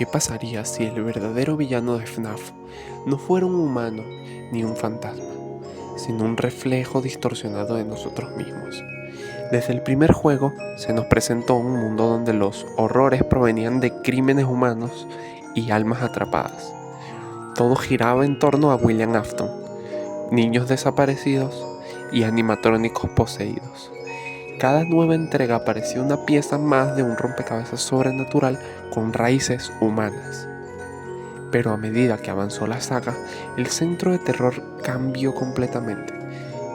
¿Qué pasaría si el verdadero villano de FNAF no fuera un humano ni un fantasma, sino un reflejo distorsionado de nosotros mismos? Desde el primer juego se nos presentó un mundo donde los horrores provenían de crímenes humanos y almas atrapadas. Todo giraba en torno a William Afton, niños desaparecidos y animatrónicos poseídos. Cada nueva entrega parecía una pieza más de un rompecabezas sobrenatural con raíces humanas. Pero a medida que avanzó la saga, el centro de terror cambió completamente.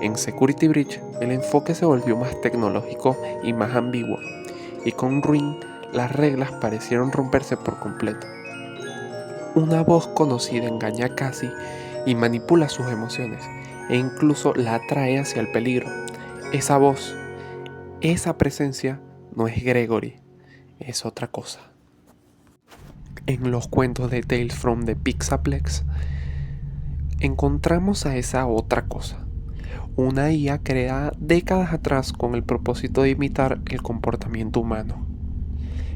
En Security Breach, el enfoque se volvió más tecnológico y más ambiguo, y con Ruin, las reglas parecieron romperse por completo. Una voz conocida engaña a Cassie y manipula sus emociones, e incluso la atrae hacia el peligro. Esa voz, esa presencia, no es Gregory, es otra cosa. En los cuentos de Tales from the Pixaplex, encontramos a esa otra cosa. Una IA creada décadas atrás con el propósito de imitar el comportamiento humano.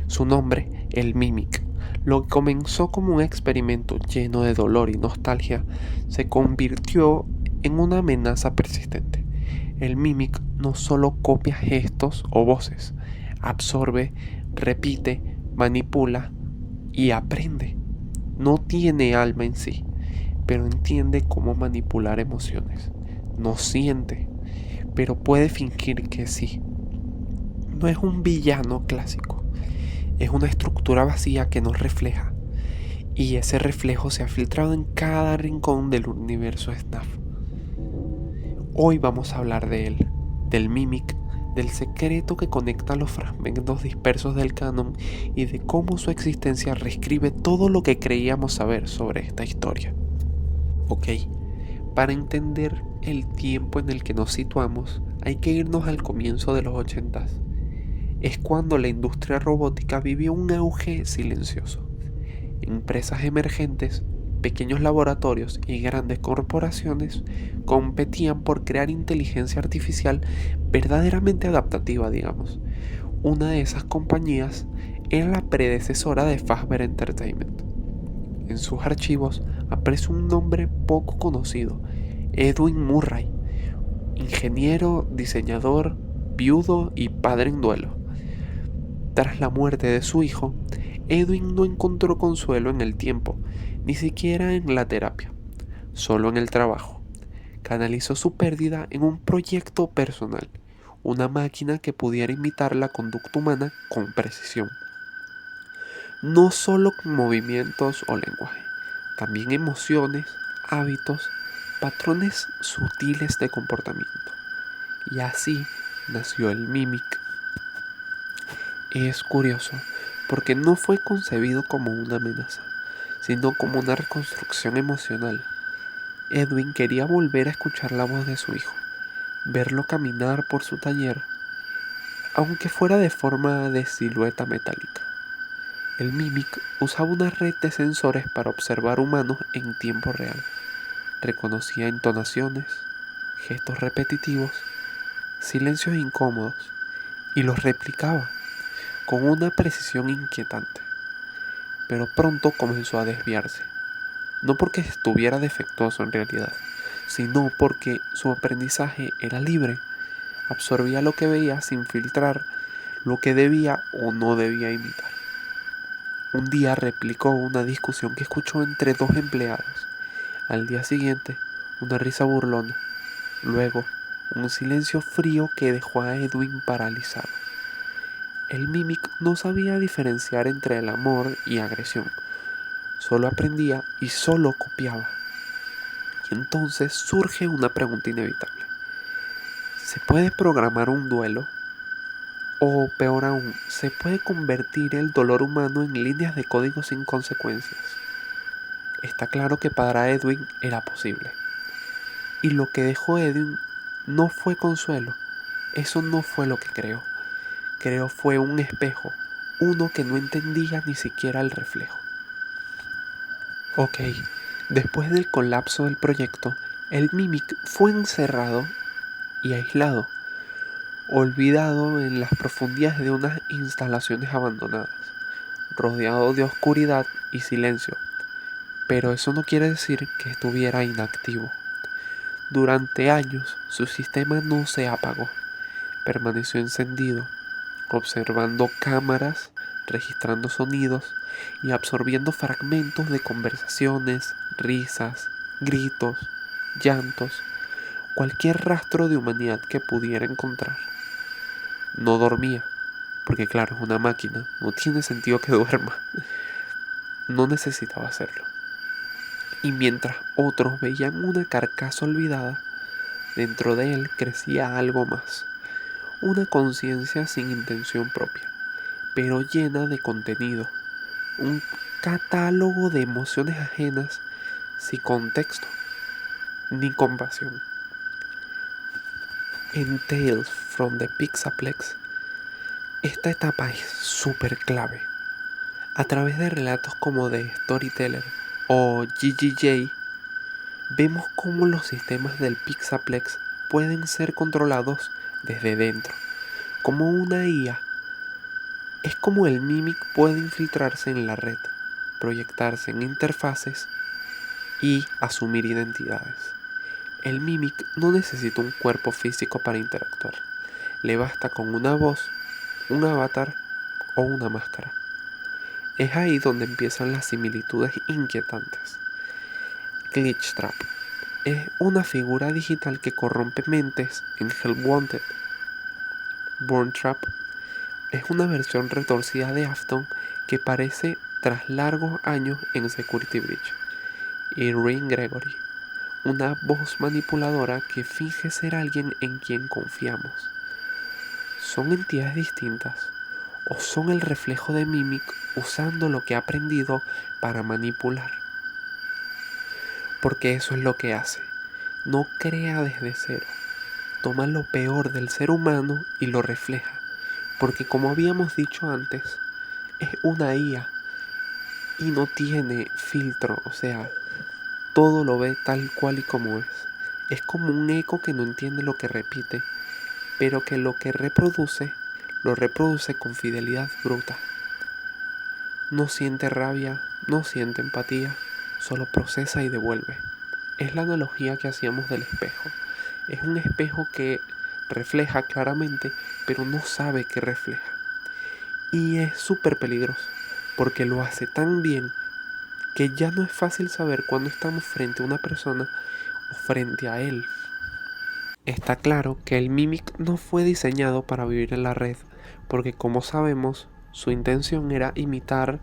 Su nombre, el Mimic, lo que comenzó como un experimento lleno de dolor y nostalgia, se convirtió en una amenaza persistente. El Mimic no solo copia gestos o voces, absorbe, repite, manipula y aprende. No tiene alma en sí, pero entiende cómo manipular emociones. No siente, pero puede fingir que sí. No es un villano clásico, es una estructura vacía que nos refleja, y ese reflejo se ha filtrado en cada rincón del universo FNAF. Hoy vamos a hablar de él, del Mimic, del secreto que conecta los fragmentos dispersos del canon y de cómo su existencia reescribe todo lo que creíamos saber sobre esta historia. Ok, para entender el tiempo en el que nos situamos, hay que irnos al comienzo de los 80s. Es cuando la industria robótica vivió un auge silencioso. Empresas emergentes, pequeños laboratorios y grandes corporaciones competían por crear inteligencia artificial verdaderamente adaptativa, digamos. Una de esas compañías era la predecesora de Fazbear Entertainment. En sus archivos aparece un nombre poco conocido, Edwin Murray, ingeniero, diseñador, viudo y padre en duelo. Tras la muerte de su hijo, Edwin no encontró consuelo en el tiempo, ni siquiera en la terapia, solo en el trabajo. Canalizó su pérdida en un proyecto personal, una máquina que pudiera imitar la conducta humana con precisión. No solo con movimientos o lenguaje, también emociones, hábitos, patrones sutiles de comportamiento. Y así nació el Mimic. Es curioso, porque no fue concebido como una amenaza, sino como una reconstrucción emocional. Edwin quería volver a escuchar la voz de su hijo, verlo caminar por su taller, aunque fuera de forma de silueta metálica. El Mimic usaba una red de sensores para observar humanos en tiempo real. Reconocía entonaciones, gestos repetitivos, silencios incómodos y los replicaba con una precisión inquietante. Pero pronto comenzó a desviarse, no porque estuviera defectuoso en realidad, sino porque su aprendizaje era libre, absorbía lo que veía sin filtrar lo que debía o no debía imitar. Un día replicó una discusión que escuchó entre dos empleados. Al día siguiente, una risa burlona. Luego, un silencio frío que dejó a Edwin paralizado. El Mimic no sabía diferenciar entre el amor y agresión. Solo aprendía y solo copiaba. Y entonces surge una pregunta inevitable. ¿Se puede programar un duelo? O peor aún, ¿se puede convertir el dolor humano en líneas de código sin consecuencias? Está claro que para Edwin era posible. Y lo que dejó Edwin no fue consuelo. Eso no fue lo que creó. Creó fue un espejo, uno que no entendía ni siquiera el reflejo. Ok, después del colapso del proyecto, el Mimic fue encerrado y aislado, olvidado en las profundidades de unas instalaciones abandonadas. rodeado de oscuridad y silencio, pero eso no quiere decir que estuviera inactivo. Durante años su sistema no se apagó, permaneció encendido, observando cámaras, registrando sonidos y absorbiendo fragmentos de conversaciones, risas, gritos, llantos, cualquier rastro de humanidad que pudiera encontrar. No dormía, porque claro, es una máquina, no tiene sentido que duerma. No necesitaba hacerlo. Y mientras otros veían una carcasa olvidada, dentro de él crecía algo más, una conciencia sin intención propia, pero llena de contenido, un catálogo de emociones ajenas, sin contexto ni compasión. En Tales from the Pixaplex, esta etapa es súper clave. A través de relatos como The Storyteller o GGJ, vemos cómo los sistemas del Pixaplex pueden ser controlados desde dentro, como una IA. Es como el Mimic puede infiltrarse en la red, proyectarse en interfaces y asumir identidades. El Mimic no necesita un cuerpo físico para interactuar. Le basta con una voz, un avatar o una máscara. Es ahí donde empiezan las similitudes inquietantes. Glitchtrap es una figura digital que corrompe mentes en Help Wanted. Burntrap es una versión retorcida de Afton que aparece tras largos años en Security Breach. Y Ring Gregory, una voz manipuladora que finge ser alguien en quien confiamos. ¿Son entidades distintas o son el reflejo de Mimic usando lo que ha aprendido para manipular? Porque eso es lo que hace. No crea desde cero. Toma lo peor del ser humano y lo refleja. Porque como habíamos dicho antes, es una IA y no tiene filtro, o sea, todo lo ve tal cual y como es. Es como un eco que no entiende lo que repite, pero que lo que reproduce, lo reproduce con fidelidad bruta. No siente rabia, no siente empatía, solo procesa y devuelve. Es la analogía que hacíamos del espejo. Es un espejo que refleja claramente, pero no sabe qué refleja. Y es súper peligroso, porque lo hace tan bien que ya no es fácil saber cuándo estamos frente a una persona o frente a él. Está claro que el Mimic no fue diseñado para vivir en la red, porque como sabemos, su intención era imitar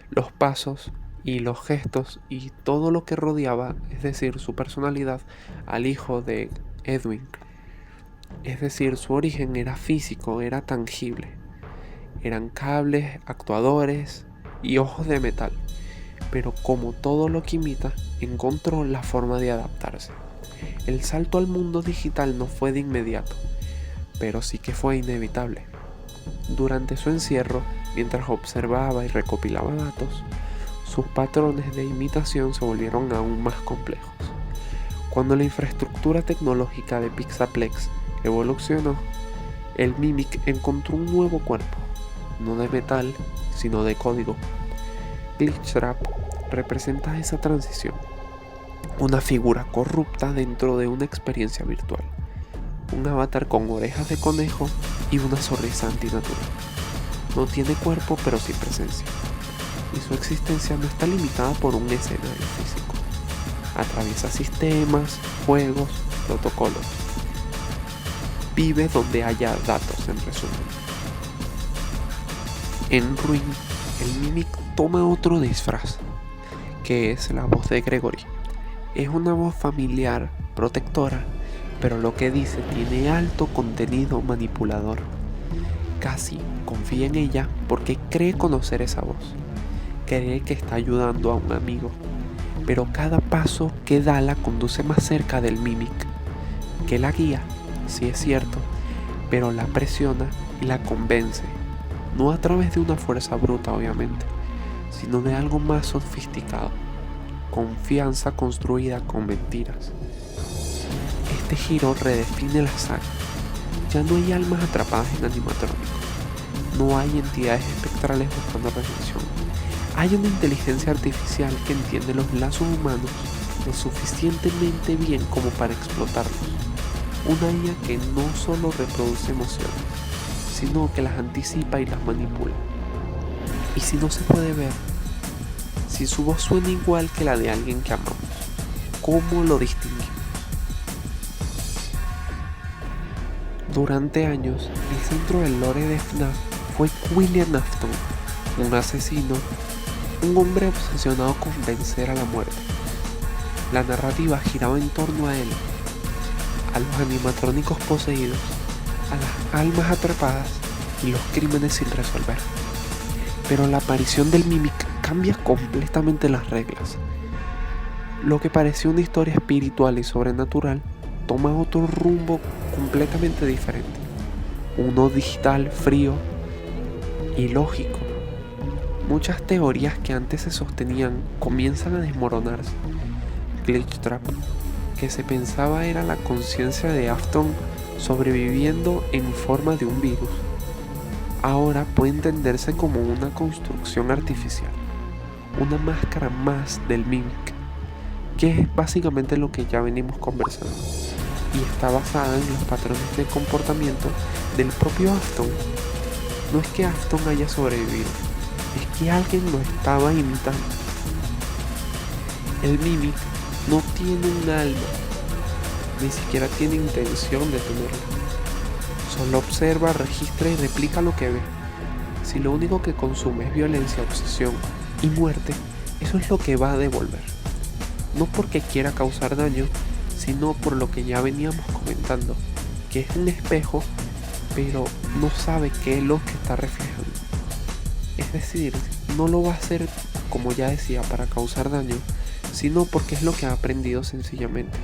los pasos y los gestos y todo lo que rodeaba, es decir, su personalidad, al hijo de Edwin. Es decir, su origen era físico, era tangible. Eran cables, actuadores y ojos de metal. Pero como todo lo que imita, encontró la forma de adaptarse. El salto al mundo digital no fue de inmediato, pero sí que fue inevitable. Durante su encierro, mientras observaba y recopilaba datos, sus patrones de imitación se volvieron aún más complejos. Cuando la infraestructura tecnológica de Pixaplex evolucionó, el Mimic encontró un nuevo cuerpo, no de metal, sino de código. Glitchtrap representa esa transición, una figura corrupta dentro de una experiencia virtual, un avatar con orejas de conejo y una sonrisa antinatural. No tiene cuerpo pero sí presencia, y su existencia no está limitada por un escenario físico. Atraviesa sistemas, juegos, protocolos. Vive donde haya datos, en resumen. En Ruin, el Mimic toma otro disfraz, que es la voz de Gregory. Es una voz familiar, protectora, pero lo que dice tiene alto contenido manipulador. Cassie confía en ella porque cree conocer esa voz. Cree que está ayudando a un amigo, pero cada paso que da la conduce más cerca del Mimic, que la guía, sí es cierto, pero la presiona y la convence, no a través de una fuerza bruta obviamente, sino de algo más sofisticado, confianza construida con mentiras. Este giro redefine la saga. Ya no hay almas atrapadas en animatrónicos, no hay entidades espectrales buscando redención. Hay una inteligencia artificial que entiende los lazos humanos lo suficientemente bien como para explotarlos. Una IA que no solo reproduce emociones, sino que las anticipa y las manipula. Y si no se puede ver, si su voz suena igual que la de alguien que amamos, ¿cómo lo distinguimos? Durante años, el centro del lore de FNAF fue William Afton, un asesino, un hombre obsesionado con vencer a la muerte. La narrativa giraba en torno a él, a los animatrónicos poseídos, a las almas atrapadas y los crímenes sin resolver. Pero la aparición del Mimic cambia completamente las reglas. Lo que parecía una historia espiritual y sobrenatural toma otro rumbo completamente diferente. Uno digital, frío y lógico. Muchas teorías que antes se sostenían comienzan a desmoronarse. Glitchtrap, que se pensaba era la conciencia de Afton sobreviviendo en forma de un virus, ahora puede entenderse como una construcción artificial, una máscara más del Mimic, que es básicamente lo que ya venimos conversando, y está basada en los patrones de comportamiento del propio Afton. No es que Afton haya sobrevivido, es que alguien lo estaba imitando. El Mimic no tiene un alma, ni siquiera tiene intención de tenerla. Solo observa, registra y replica lo que ve. Si lo único que consume es violencia, obsesión y muerte, eso es lo que va a devolver. No porque quiera causar daño, sino por lo que ya veníamos comentando, que es un espejo, pero no sabe qué es lo que está reflejando. Es decir, no lo va a hacer, como ya decía, para causar daño, sino porque es lo que ha aprendido sencillamente.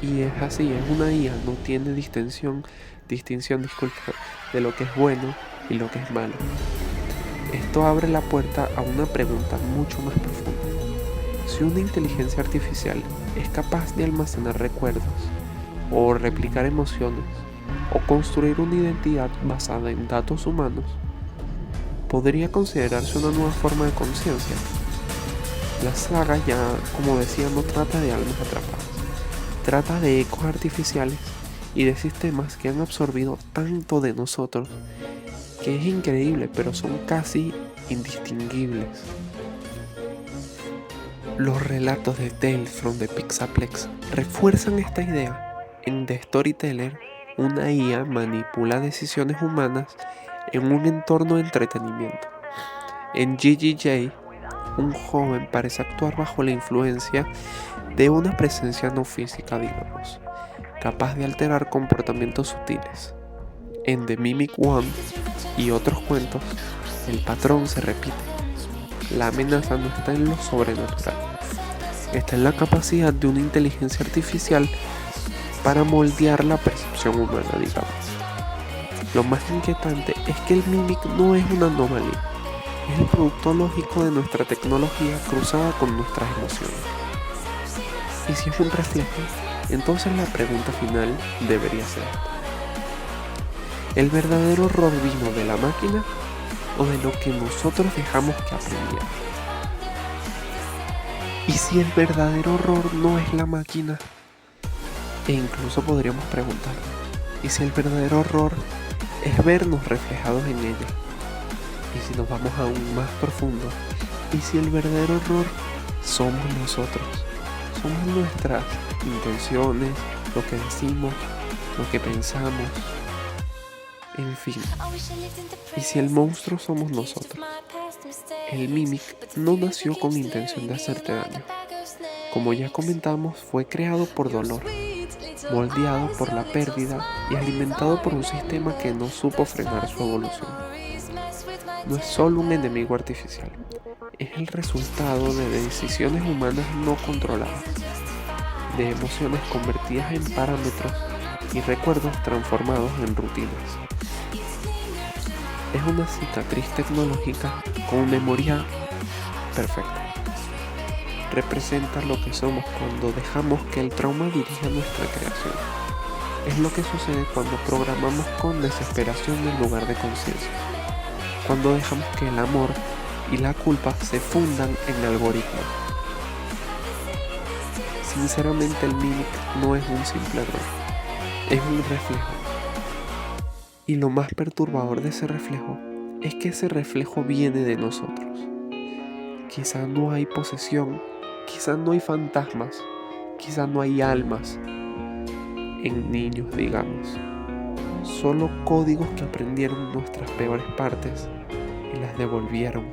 Y es así, es una IA, no tiene distinción de lo que es bueno y lo que es malo. Esto abre la puerta a una pregunta mucho más profunda. Si una inteligencia artificial es capaz de almacenar recuerdos, o replicar emociones, o construir una identidad basada en datos humanos, ¿podría considerarse una nueva forma de conciencia? La saga ya, como decía, no trata de almas atrapadas, trata de ecos artificiales y de sistemas que han absorbido tanto de nosotros que es increíble, pero son casi indistinguibles. Los relatos de Tales from the Pixaplex refuerzan esta idea. En The Storyteller, una IA manipula decisiones humanas en un entorno de entretenimiento. En GGJ, un joven parece actuar bajo la influencia de una presencia no física, digamos, capaz de alterar comportamientos sutiles. En The Mimic One y otros cuentos, el patrón se repite. La amenaza no está en lo sobrenatural, está en la capacidad de una inteligencia artificial para moldear la percepción humana, digamos. Lo más inquietante es que el Mimic no es una anomalía, es el producto lógico de nuestra tecnología cruzada con nuestras emociones. Y si es un reflejo, entonces la pregunta final debería ser: ¿el verdadero horror vino de la máquina o de lo que nosotros dejamos que aprendiera? ¿Y si el verdadero horror no es la máquina? E incluso podríamos preguntar, ¿y si el verdadero horror es vernos reflejados en ella? Y si nos vamos aún más profundo, ¿y si el verdadero horror somos nosotros? Somos nuestras intenciones, lo que decimos, lo que pensamos, en fin. ¿Y si el monstruo somos nosotros? El Mimic no nació con intención de hacerte daño. Como ya comentamos, fue creado por dolor, moldeado por la pérdida y alimentado por un sistema que no supo frenar su evolución. No es solo un enemigo artificial, es el resultado de decisiones humanas no controladas, de emociones convertidas en parámetros y recuerdos transformados en rutinas. Es una cicatriz tecnológica con memoria perfecta. Representa lo que somos cuando dejamos que el trauma dirija nuestra creación. Es lo que sucede cuando programamos con desesperación en lugar de conciencia. Cuando dejamos que el amor y la culpa se fundan en algoritmos. Sinceramente, el Mimic no es un simple error, es un reflejo. Y lo más perturbador de ese reflejo es que ese reflejo viene de nosotros. Quizá no hay posesión, quizá no hay fantasmas, quizá no hay almas en niños, digamos. Solo códigos que aprendieron nuestras peores partes y las devolvieron.